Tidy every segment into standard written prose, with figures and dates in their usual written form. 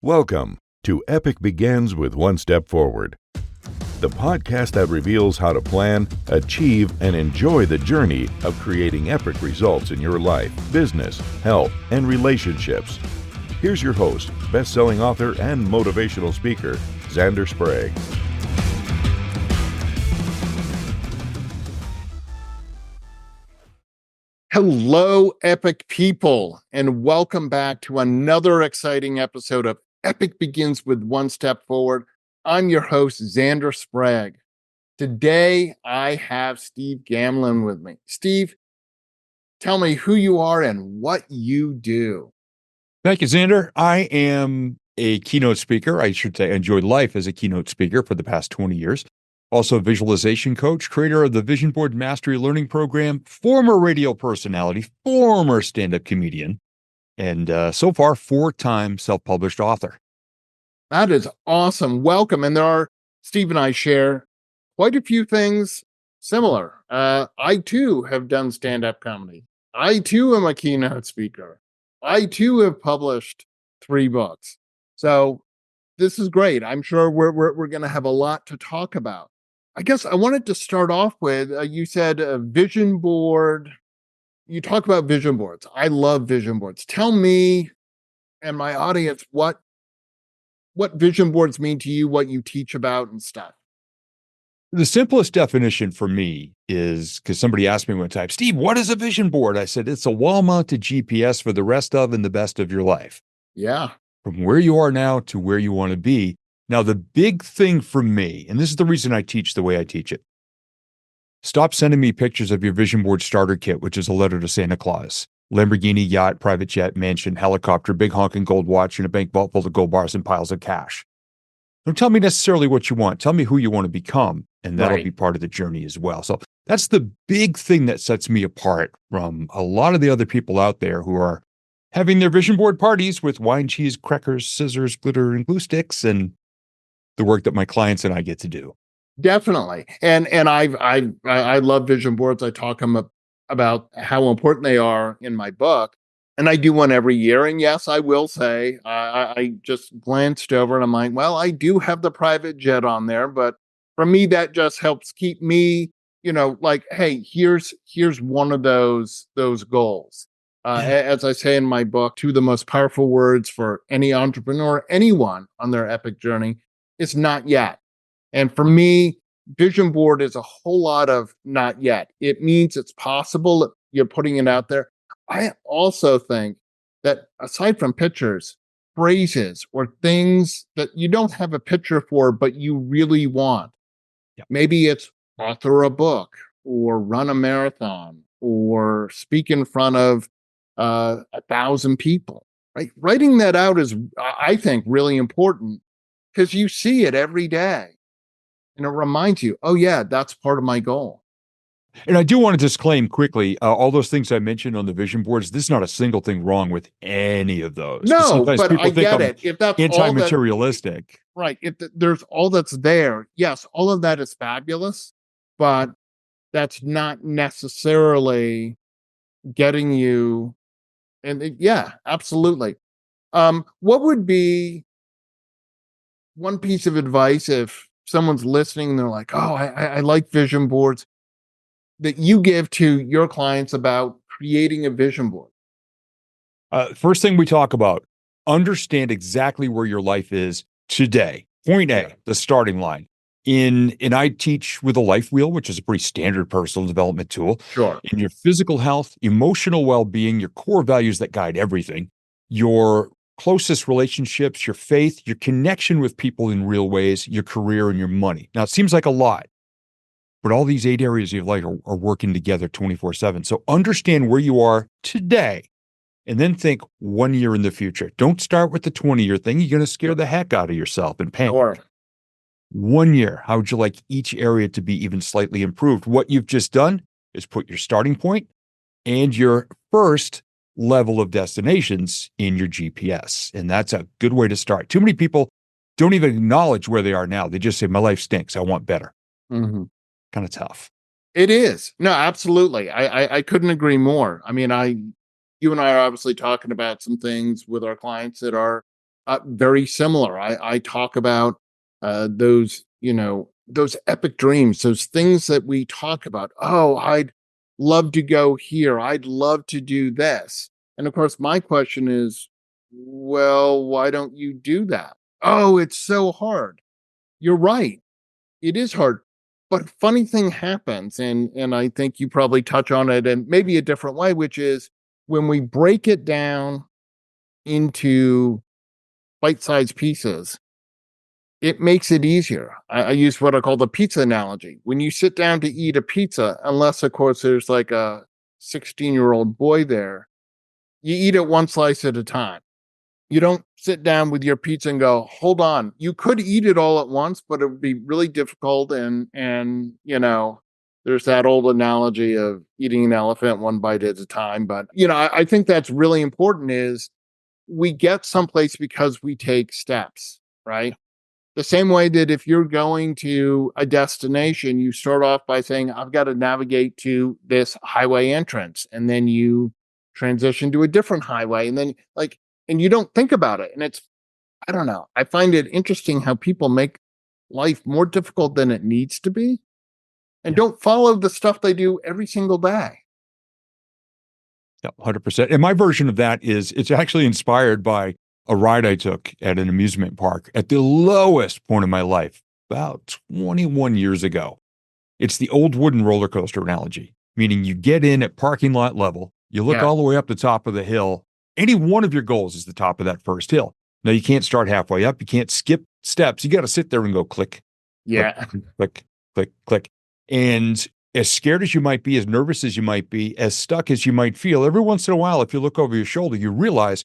Welcome to Epic Begins with One Step Forward, the podcast that reveals how to plan, achieve, and enjoy the journey of creating epic results in your life, business, health, and relationships. Here's your host, best-selling author and motivational speaker, Xander Sprague. Hello, epic people, and welcome back to another exciting episode of Epic Begins with One Step Forward. I'm your host, Xander Sprague. Today, I have Steve Gamlin with me. Steve, tell me who you are and what you do. Thank you, Xander. I am a keynote speaker. I should say I enjoyed life as a keynote speaker for the past 20 years. Also a visualization coach, creator of the Vision Board Mastery Learning Program, former radio personality, former stand-up comedian, and so far, 4-time self-published author. That is awesome. Welcome. And Steve and I share quite a few things similar. I too have done stand-up comedy. I too am a keynote speaker. I too have published 3 books. So this is great. I'm sure we're going to have a lot to talk about. I guess I wanted to start off with, you said a vision board. You talk about vision boards. I love vision boards. Tell me and my audience what vision boards mean to you, what you teach about and stuff. The simplest definition for me is, because somebody asked me one time, Steve, what is a vision board? I said, it's a wall-mounted GPS for the rest of and the best of your life. Yeah. From where you are now to where you want to be. Now, the big thing for me, and this is the reason I teach the way I teach it, stop sending me pictures of your vision board starter kit, which is a letter to Santa Claus. Lamborghini, yacht, private jet, mansion, helicopter, big honking gold watch, and a bank vault full of gold bars and piles of cash. Don't tell me necessarily what you want. Tell me who you want to become, and that'll be part of the journey as well. So that's the big thing that sets me apart from a lot of the other people out there who are having their vision board parties with wine, cheese, crackers, scissors, glitter, and glue sticks, and the work that my clients and I get to do. Definitely. And I love vision boards. I talk about how important they are in my book. And I do one every year. And yes, I will say, I just glanced over and I'm like, well, I do have the private jet on there, but for me, that just helps keep me, like, hey, here's one of those goals. As I say in my book, 2 of the most powerful words for any entrepreneur, anyone on their epic journey, is not yet. And for me, vision board is a whole lot of not yet. It means it's possible. You're putting it out there. I also think that aside from pictures, phrases or things that you don't have a picture for, but you really want. Yep. Maybe it's author a book or run a marathon or speak in front of 1,000 people. Right? Writing that out is, I think, really important because you see it every day. And it reminds you, oh, yeah, that's part of my goal. And I do want to disclaim quickly, all those things I mentioned on the vision boards, there's not a single thing wrong with any of those. No, but I get it. If that's anti-materialistic. Right. If there's all that's there, yes, all of that is fabulous, but that's not necessarily getting you. Yeah, absolutely. What would be one piece of advice if someone's listening and they're like, oh, I like vision boards, that you give to your clients about creating a vision board? First thing we talk about, understand exactly where your life is today. Point A, the starting line. And I teach with a life wheel, which is a pretty standard personal development tool. Sure. In your physical health, emotional well-being, your core values that guide everything, your closest relationships, your faith, your connection with people in real ways, your career, and your money. Now, it seems like a lot, but all these 8 areas of your life are working together 24/7. So understand where you are today and then think 1 year in the future. Don't start with the 20-year thing. You're going to scare the heck out of yourself and panic. Sure. 1 year, how would you like each area to be even slightly improved? What you've just done is put your starting point and your first level of destinations in your GPS. And that's a good way to start. Too many people don't even acknowledge where they are now. They just say, my life stinks. I want better. Mm-hmm. Kind of tough. It is. No, absolutely. I couldn't agree more. I mean, you and I are obviously talking about some things with our clients that are Very similar. I talk about those, those epic dreams, those things that we talk about. Oh, I'd love to go here. I'd love to do this. And of course, my question is, well, why don't you do that? Oh, it's so hard. You're right. It is hard. But a funny thing happens, and I think you probably touch on it in maybe a different way, which is when we break it down into bite-sized pieces, it makes it easier. I use what I call the pizza analogy. When you sit down to eat a pizza, unless of course there's like a 16-year-old boy there, you eat it one slice at a time. You don't sit down with your pizza and go, hold on. You could eat it all at once, but it would be really difficult. And there's that old analogy of eating an elephant one bite at a time. But I think that's really important is we get someplace because we take steps, right? The same way that if you're going to a destination, you start off by saying, I've got to navigate to this highway entrance. And then you transition to a different highway. And then and you don't think about it. And I don't know. I find it interesting how people make life more difficult than it needs to be and don't follow the stuff they do every single day. Yeah, 100%. And my version of that is it's actually inspired by a ride I took at an amusement park at the lowest point of my life, about 21 years ago. It's the old wooden roller coaster analogy, meaning you get in at parking lot level, you look all the way up the top of the hill. Any one of your goals is the top of that first hill. Now, you can't start halfway up. You can't skip steps. You got to sit there and go click, click, click, click. And as scared as you might be, as nervous as you might be, as stuck as you might feel, every once in a while, if you look over your shoulder, you realize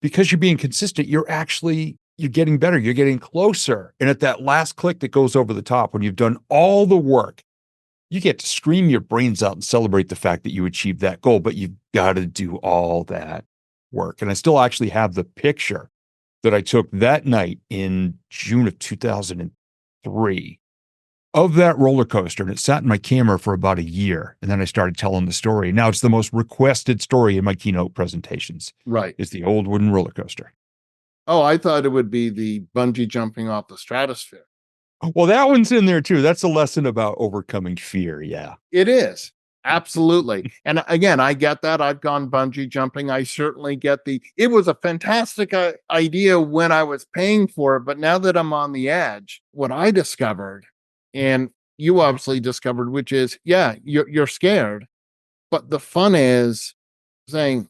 because you're being consistent, you're getting better. You're getting closer. And at that last click that goes over the top, when you've done all the work, you get to scream your brains out and celebrate the fact that you achieved that goal, but you've got to do all that work. And I still actually have the picture that I took that night in June of 2003 of that roller coaster. And it sat in my camera for about a year. And then I started telling the story. Now it's the most requested story in my keynote presentations. Right. It's the old wooden roller coaster. Oh, I thought it would be the bungee jumping off the stratosphere. Well, that one's in there too. That's a lesson about overcoming fear. Yeah. It is. Absolutely. And again, I get that. I've gone bungee jumping. I certainly get it was a fantastic idea when I was paying for it. But now that I'm on the edge, what I discovered, and you obviously discovered, which is, you're scared. But the fun is saying,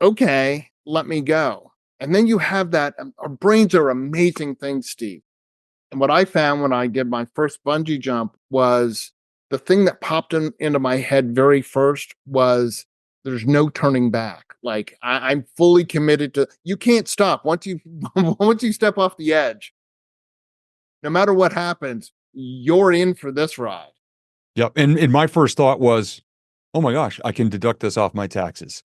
okay, let me go. And then you have that. Our brains are amazing things, Steve. And what I found when I did my first bungee jump was the thing that popped into my head very first was there's no turning back. Like I'm fully committed to, you can't stop once you, once you step off the edge, no matter what happens, you're in for this ride. Yep. And my first thought was, oh my gosh, I can deduct this off my taxes.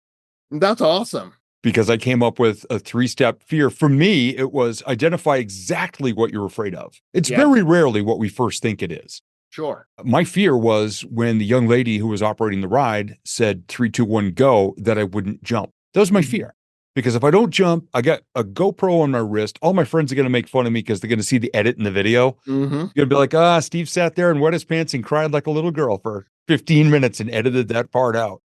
That's awesome. Because I came up with a 3-step fear. For me, it was identify exactly what you're afraid of. It's very rarely what we first think it is. Sure. My fear was when the young lady who was operating the ride said 3, 2, 1, go, that I wouldn't jump. That was my fear. Because if I don't jump, I got a GoPro on my wrist. All my friends are going to make fun of me because they're going to see the edit in the video. Mm-hmm. You're going to be like, Steve sat there and wet his pants and cried like a little girl for 15 minutes and edited that part out.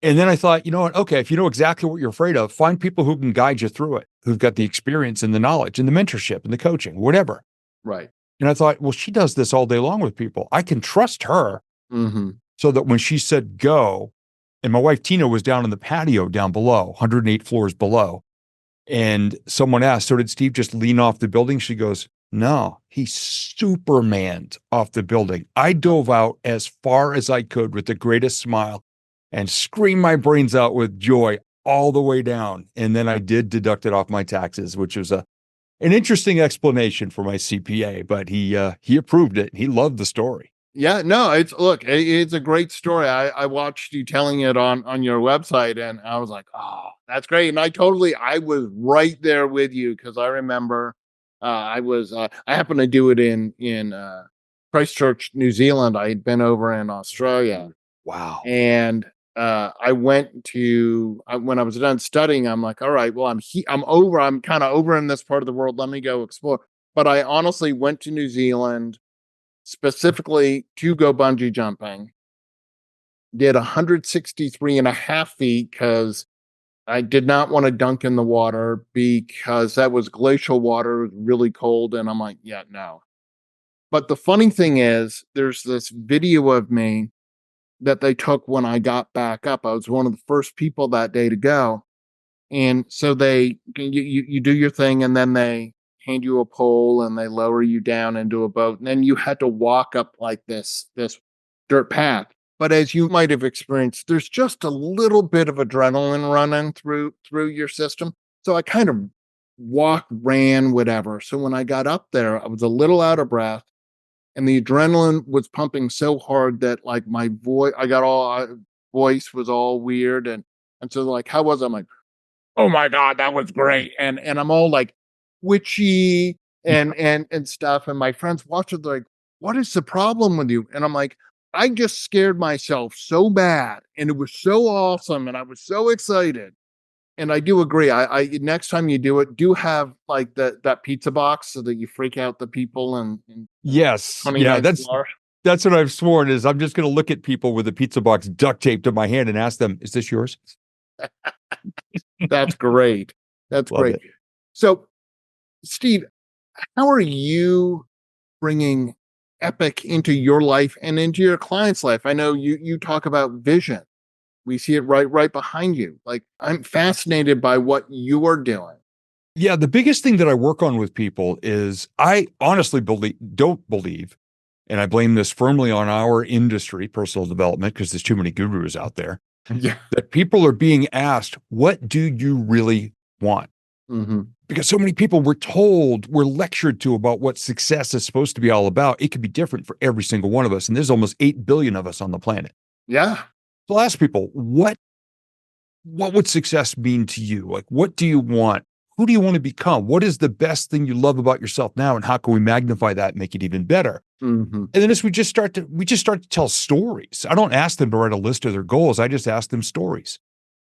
And then I thought, you know what? Okay, if you know exactly what you're afraid of, find people who can guide you through it, who've got the experience and the knowledge and the mentorship and the coaching, whatever. Right. And I thought, well, she does this all day long with people. I can trust her so that when she said go, and my wife Tina was down in the patio down below, 108 floors below, and someone asked, so did Steve just lean off the building? She goes, no, he Supermaned off the building. I dove out as far as I could with the greatest smile and screamed my brains out with joy all the way down. And then I did deduct it off my taxes, which was an interesting explanation for my CPA, but he approved it. He loved the story. Yeah, no, it's a great story. I watched you telling it on your website and I was like, oh, that's great. And I was right there with you because I remember I happened to do it in Christchurch, New Zealand. I had been over in Australia. Wow. And when I was done studying, I'm like, all right, well, I'm kind of over in this part of the world. Let me go explore. But I honestly went to New Zealand specifically to go bungee jumping, did 163 and a half feet because I did not want to dunk in the water because that was glacial water. It was really cold. And I'm like, yeah, no. But the funny thing is, there's this video of me that they took when I got back up. I was one of the first people that day to go. And so you do your thing, and then they hand you a pole and they lower you down into a boat. And then you had to walk up like this dirt path. But as you might have experienced, there's just a little bit of adrenaline running through your system. So I kind of walked, ran, whatever. So when I got up there, I was a little out of breath, and the adrenaline was pumping so hard that like my voice, voice was all weird, and so like, how was I? I'm like, oh my god, that was great, and I'm all like witchy and stuff, and my friends watch it, they're like, what is the problem with you? And I'm like, I just scared myself so bad, and it was so awesome, and I was so excited. And I do agree. I next time you do it, do have like that pizza box so that you freak out the people and Yes. Yeah, 29th floor. that's what I've sworn is I'm just going to look at people with a pizza box duct taped to my hand and ask them, "Is this yours?" That's great. That's Love great. it. So, Steve, how are you bringing Epic into your life and into your client's life? I know you talk about vision. We see it right behind you. Like, I'm fascinated by what you are doing. Yeah, the biggest thing that I work on with people is I honestly don't believe, and I blame this firmly on our industry, personal development, because there's too many gurus out there, Yeah. that people are being asked, what do you really want? Mm-hmm. Because so many people we're lectured to about what success is supposed to be all about. It could be different for every single one of us. And there's almost 8 billion of us on the planet. Yeah. So I'll ask people, what would success mean to you? Like, what do you want? Who do you want to become? What is the best thing you love about yourself now? And how can we magnify that and make it even better? Mm-hmm. And then as we just start to tell stories. I don't ask them to write a list of their goals. I just ask them stories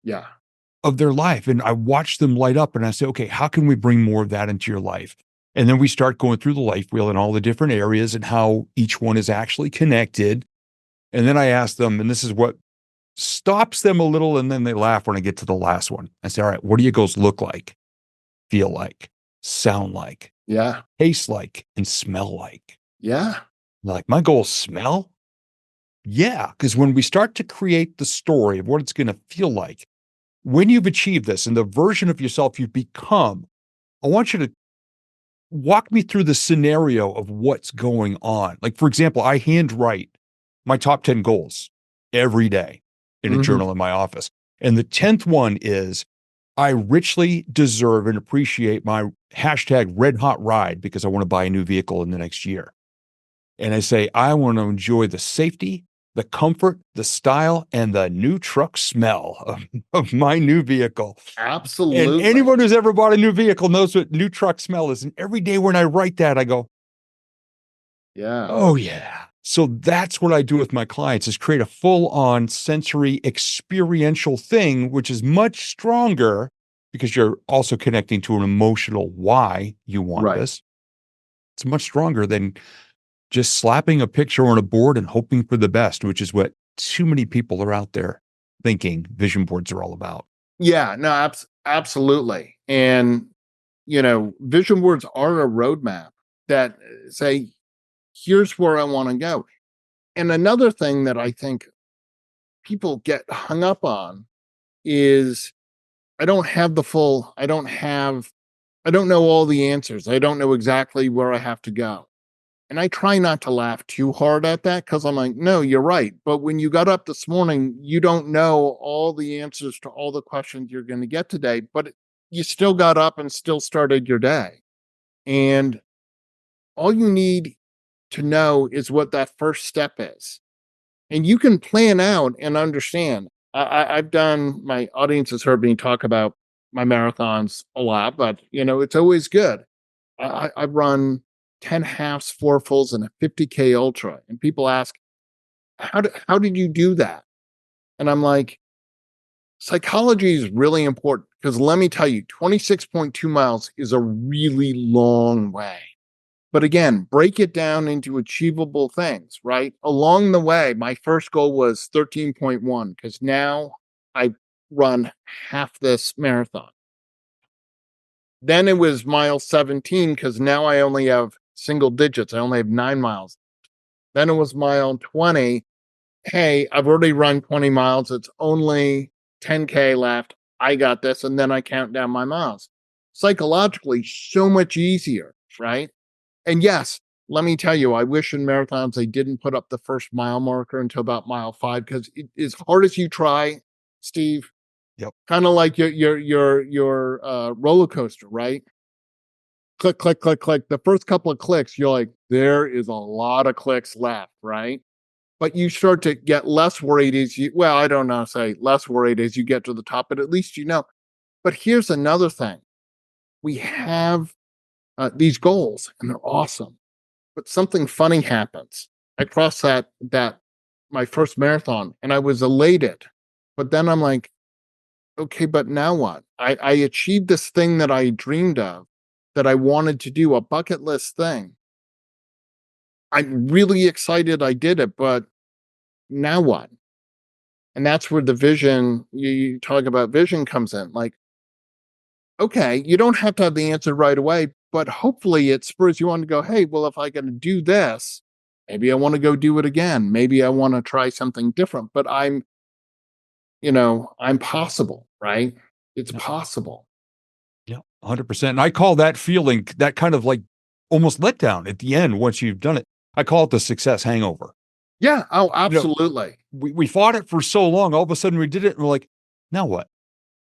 Yeah. of their life. And I watch them light up and I say, okay, how can we bring more of that into your life? And then we start going through the life wheel and all the different areas and how each one is actually connected. And then I ask them, and this is what stops them a little, and then they laugh when I get to the last one. I say, all right, what do your goals look like, feel like, sound like, Yeah. taste like, and smell like? Yeah. Like, my goals smell? Yeah, because when we start to create the story of what it's going to feel like, when you've achieved this and the version of yourself you've become, I want you to walk me through the scenario of what's going on. Like, for example, I handwrite my top 10 goals every day in a Mm-hmm. journal in my office. And the 10th one is I richly deserve and appreciate my hashtag red hot ride because I want to buy a new vehicle in the next year. And I say, I want to enjoy the safety, the comfort, the style, and the new truck smell of my new vehicle. And Absolutely. anyone who's ever bought a new vehicle knows what new truck smell is. And every day when I write that, I go, Yeah. oh yeah. So that's what I do with my clients is create a full-on sensory experiential thing, which is much stronger because you're also connecting to an emotional why you want Right. this. It's much stronger than just slapping a picture on a board and hoping for the best, which is what too many people are out there thinking vision boards are all about. Yeah. No, absolutely. And, vision boards are a roadmap that say, here's where I want to go. And another thing that I think people get hung up on is I don't know all the answers. I don't know exactly where I have to go. And I try not to laugh too hard at that because I'm like, no, you're right. But when you got up this morning, you don't know all the answers to all the questions you're going to get today, but you still got up and still started your day. And all you need to know is what that first step is. And you can plan out and understand. I've done, my audience has heard me talk about my marathons a lot, but it's always good. I've run 10 halves, 4 fulls, and a 50K ultra. And people ask, how did you do that? And I'm like, psychology is really important because let me tell you, 26.2 miles is a really long way. But again, break it down into achievable things, right? Along the way, my first goal was 13.1 because now I run half this marathon. Then it was mile 17 because now I only have single digits. I only have 9 miles. Then it was mile 20. Hey, I've already run 20 miles. It's only 10K left. I got this. And then I count down my miles. Psychologically, so much easier, right? And yes, let me tell you, I wish in marathons they didn't put up the first mile marker until about mile 5 because as hard as you try, Steve, Yep. kind of like your roller coaster, right? Click, click, click, click. The first couple of clicks, you're like, there is a lot of clicks left, right? But you start to get less worried as you, well, I don't know, say less worried as you get to the top, but at least you know. But here's another thing. We have these goals and they're awesome. But something funny happens. I crossed that my first marathon and I was elated. But then I'm like, okay, but now what? I achieved this thing that I dreamed of, that I wanted to do, a bucket list thing. I'm really excited I did it, but now what? And that's where the vision, you talk about vision comes in. Like, okay, you don't have to have the answer right away, but hopefully it spurs you on to go, hey, well, if I can do this, maybe I want to go do it again. Maybe I want to try something different, but I'm possible, right? It's Yeah. possible. Yeah, 100%. And I call that feeling, that kind of like almost letdown at the end once you've done it. I call it the success hangover. Yeah. Oh, You know, absolutely. we fought it for so long. All of a sudden we did it and we're like, now what?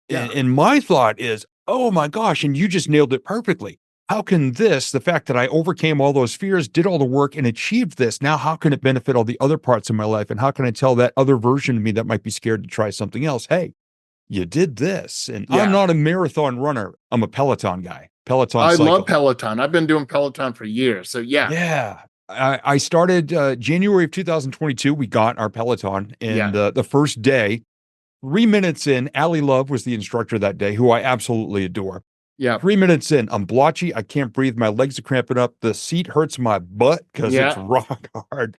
Yeah. And my thought is, oh my gosh, and you just nailed it perfectly. How can this, the fact that I overcame all those fears, did all the work and achieved this, now how can it benefit all the other parts of my life? And how can I tell that other version of me that might be scared to try something else, hey, you did this. And I'm Yeah. not a marathon runner. I'm a Peloton guy, Peloton I love cycle. Peloton. I've been doing Peloton for years. So yeah. Yeah. I started January of 2022. We got our Peloton, and Yeah. the first day, 3 minutes in, Allie Love was the instructor that day, who I absolutely adore. Yeah. 3 minutes in, I'm blotchy. I can't breathe. My legs are cramping up. The seat hurts my butt because it's Yeah. rock hard.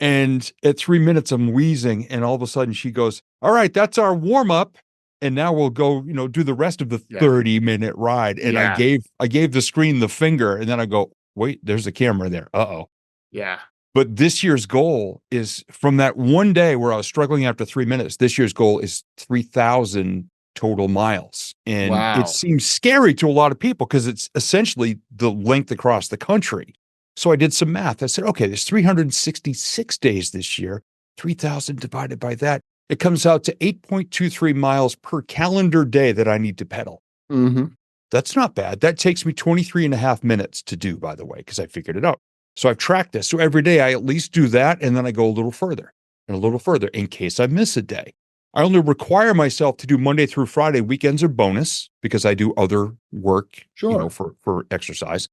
And at 3 minutes, I'm wheezing. And all of a sudden she goes, all right, that's our warm up. And now we'll go, do the rest of the Yeah. 30-minute ride. And Yeah. I gave the screen the finger. And then I go, wait, there's a camera there. Uh-oh. Yeah. But this year's goal is, from that one day where I was struggling after 3 minutes, this year's goal is 3,000 total miles. And it Wow. seems scary to a lot of people because it's essentially the length across the country. So I did some math. I said, okay, there's 366 days this year, 3,000 divided by that. It comes out to 8.23 miles per calendar day that I need to pedal. Mm-hmm. That's not bad. That takes me 23 and a half minutes to do, by the way, because I figured it out. So I've tracked this. So every day I at least do that, and then I go a little further and a little further in case I miss a day. I only require myself to do Monday through Friday. Weekends are bonus because I do other work, Sure. for exercise.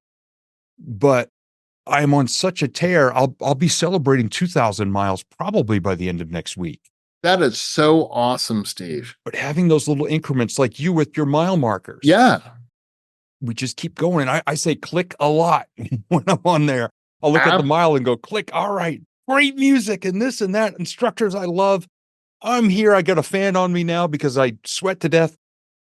But I'm on such a tear. I'll be celebrating 2,000 miles probably by the end of next week. That is so awesome, Steve. But having those little increments like you with your mile markers. Yeah. We just keep going. And I say click a lot when I'm on there. I'll look at the mile and go, click. All right. Great music and this and that. Instructors I love. I'm here. I got a fan on me now because I sweat to death.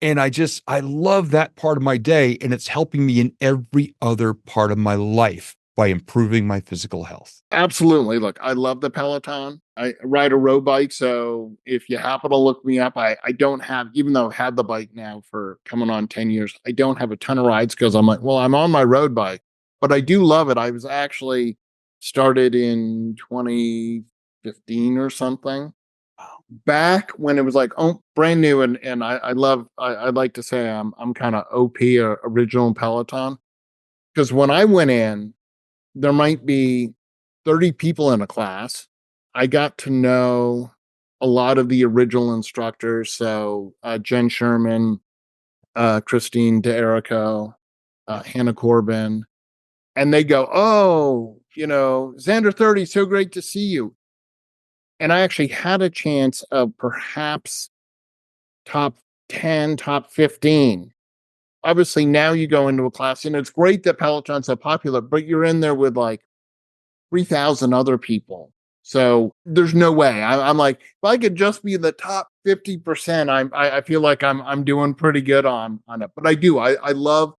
And I love that part of my day. And it's helping me in every other part of my life by improving my physical health. Absolutely. Look, I love the Peloton. I ride a road bike. So if you happen to look me up, I don't have, even though I've had the bike now for coming on 10 years, I don't have a ton of rides because I'm like, well, I'm on my road bike, but I do love it. I was actually started in 2015 or something. Back when it was like, oh, brand new. And I'd like to say I'm kind of OP or original Peloton. Because when I went in, there might be 30 people in a class. I got to know a lot of the original instructors. So Jen Sherman, Christine DeErico, Hannah Corbin. And they go, oh, Xander 30, so great to see you. And I actually had a chance of perhaps top 10, top 15. Obviously, now you go into a class, and it's great that Peloton's so popular, but you're in there with like 3,000 other people. So there's no way. I'm like, if I could just be the top 50%, I feel like I'm doing pretty good on it. But I do. I love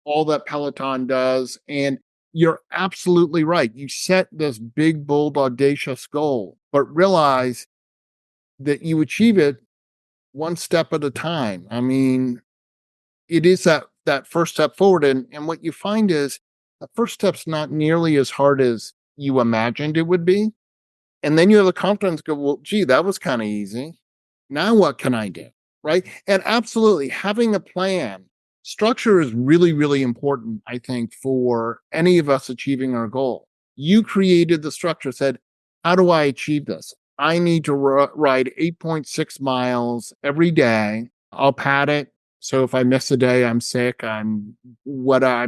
all that Peloton does. And you're absolutely right. You set this big, bold, audacious goal, but realize that you achieve it one step at a time. I mean, it is that first step forward. And what you find is the first step's not nearly as hard as you imagined it would be. And then you have the confidence to go, well, gee, that was kind of easy. Now what can I do? Right. And absolutely having a plan, structure is really, really important, I think, for any of us achieving our goal. You created the structure, said, how do I achieve this? I need to ride 8.6 miles every day. I'll pad it. So if I miss a day, I'm sick, I'm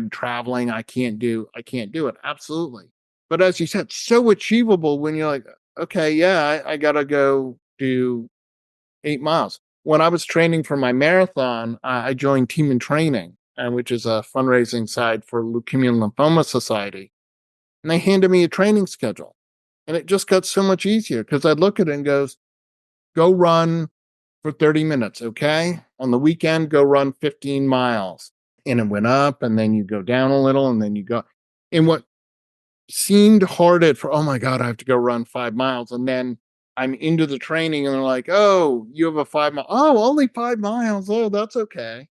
traveling, I can't do it. Absolutely. But as you said, so achievable when you're like, okay, yeah, I gotta go do 8 miles. When I was training for my marathon, I joined Team in Training, which is a fundraising side for Leukemia and Lymphoma Society. And they handed me a training schedule. And it just got so much easier because I'd look at it and goes, go run for 30 minutes, okay? On the weekend, go run 15 miles. And it went up, and then you go down a little, and then you go. And what seemed hard oh my God, I have to go run 5 miles. And then I'm into the training, and they're like, oh, you have a 5 mile. Oh, only 5 miles. Oh, that's okay.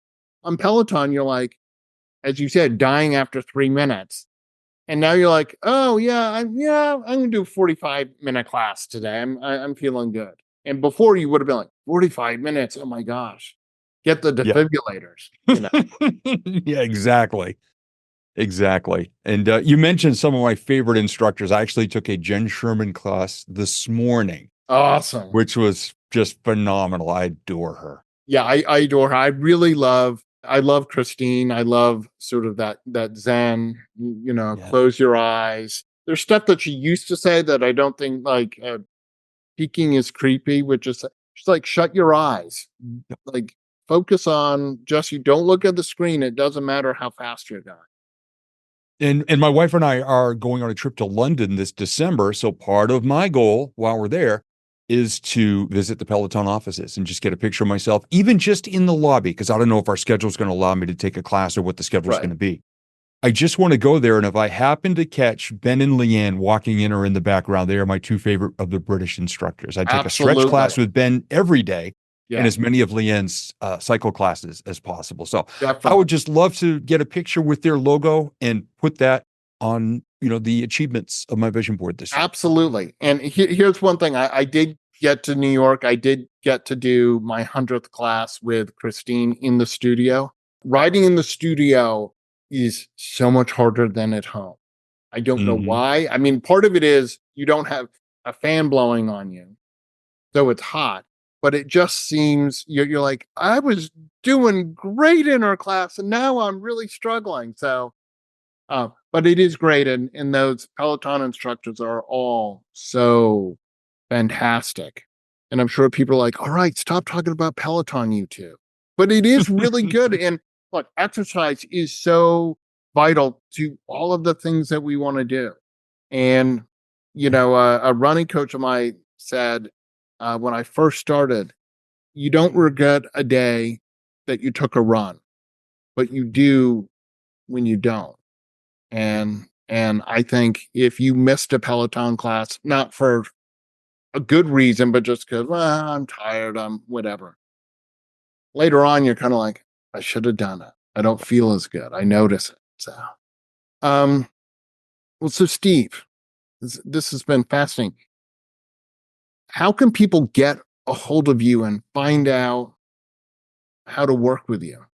On Peloton, you're like, as you said, dying after 3 minutes. And now you're like, oh I'm gonna do a 45-minute class today. I'm feeling good. And before you would have been like 45 minutes. Oh my gosh, get the Yeah. defibrillators. You know? Yeah, exactly. Exactly. And you mentioned some of my favorite instructors. I actually took a Jen Sherman class this morning, Awesome. which was just phenomenal. I adore her. Yeah, I adore her. I love Christine. I love sort of that Zen, Yeah. close your eyes. There's stuff that she used to say that I don't think like peaking is creepy, which is she's like, shut your eyes. Like focus on just you don't look at the screen. It doesn't matter how fast you're going. And my wife and I are going on a trip to London this December. So part of my goal while we're there is to visit the Peloton offices and just get a picture of myself, even just in the lobby, because I don't know if our schedule is going to allow me to take a class or what the schedule is going to be. I just want to go there. And if I happen to catch Ben and Leanne walking in or in the background, they are my two favorite of the British instructors. I take a stretch class with Ben every day. Yeah. And as many of Leanne's cycle classes as possible. So definitely. I would just love to get a picture with their logo and put that on, the achievements of my vision board this year. Absolutely. And here's one thing. I did get to New York. I did get to do my 100th class with Christine in the studio. Riding in the studio is so much harder than at home. I don't know why. I mean, part of it is you don't have a fan blowing on you, so it's hot. But it just seems you're like, I was doing great in our class, and now I'm really struggling. So, but it is great, and those Peloton instructors are all so fantastic. And I'm sure people are like, all right, stop talking about Peloton, you two. But it is really good. And look, exercise is so vital to all of the things that we want to do. And, a running coach of mine said, when I first started, you don't regret a day that you took a run, but you do when you don't. And I think if you missed a Peloton class, not for a good reason, but just because, well, I'm tired, I'm whatever. Later on, you're kind of like, I should have done it. I don't feel as good. I notice it. So, so Steve, this has been fascinating. How can people get a hold of you and find out how to work with you?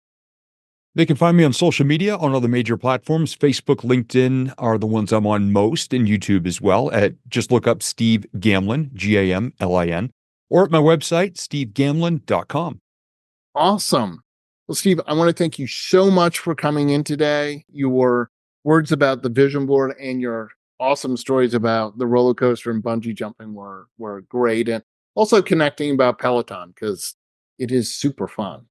They can find me on social media on all the major platforms. Facebook, LinkedIn are the ones I'm on most, and YouTube as well. Just look up Steve Gamlin, Gamlin, or at my website, stevegamlin.com. Awesome. Well, Steve, I want to thank you so much for coming in today. Your words about the vision board and your awesome stories about the roller coaster and bungee jumping were great, and also connecting about Peloton because it is super fun.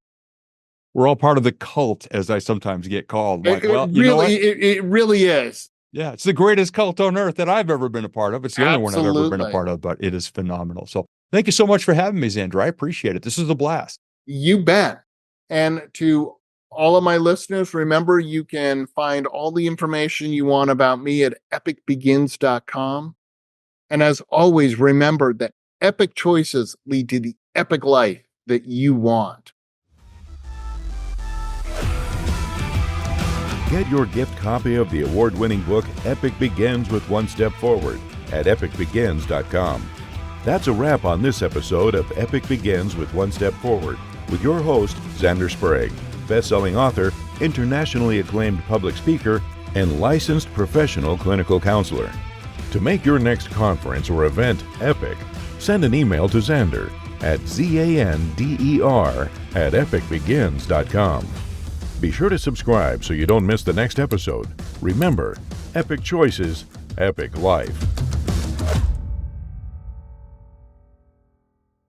We're all part of the cult, as I sometimes get called. Like, It, it well, you know really, what? it really is. Yeah, it's the greatest cult on earth that I've ever been a part of. It's the only one I've ever been a Absolutely. part of, but it is phenomenal. So thank you so much for having me, Xander. I appreciate it. This is a blast. You bet. And to all of my listeners, remember you can find all the information you want about me at epicbegins.com. And as always, remember that epic choices lead to the epic life that you want. Get your gift copy of the award-winning book Epic Begins with One Step Forward at epicbegins.com. That's a wrap on this episode of Epic Begins with One Step Forward with your host, Xander Sprague, best-selling author, internationally acclaimed public speaker, and licensed professional clinical counselor. To make your next conference or event epic, send an email to Xander at zander@epicbegins.com. Be sure to subscribe so you don't miss the next episode. Remember, epic choices, epic life.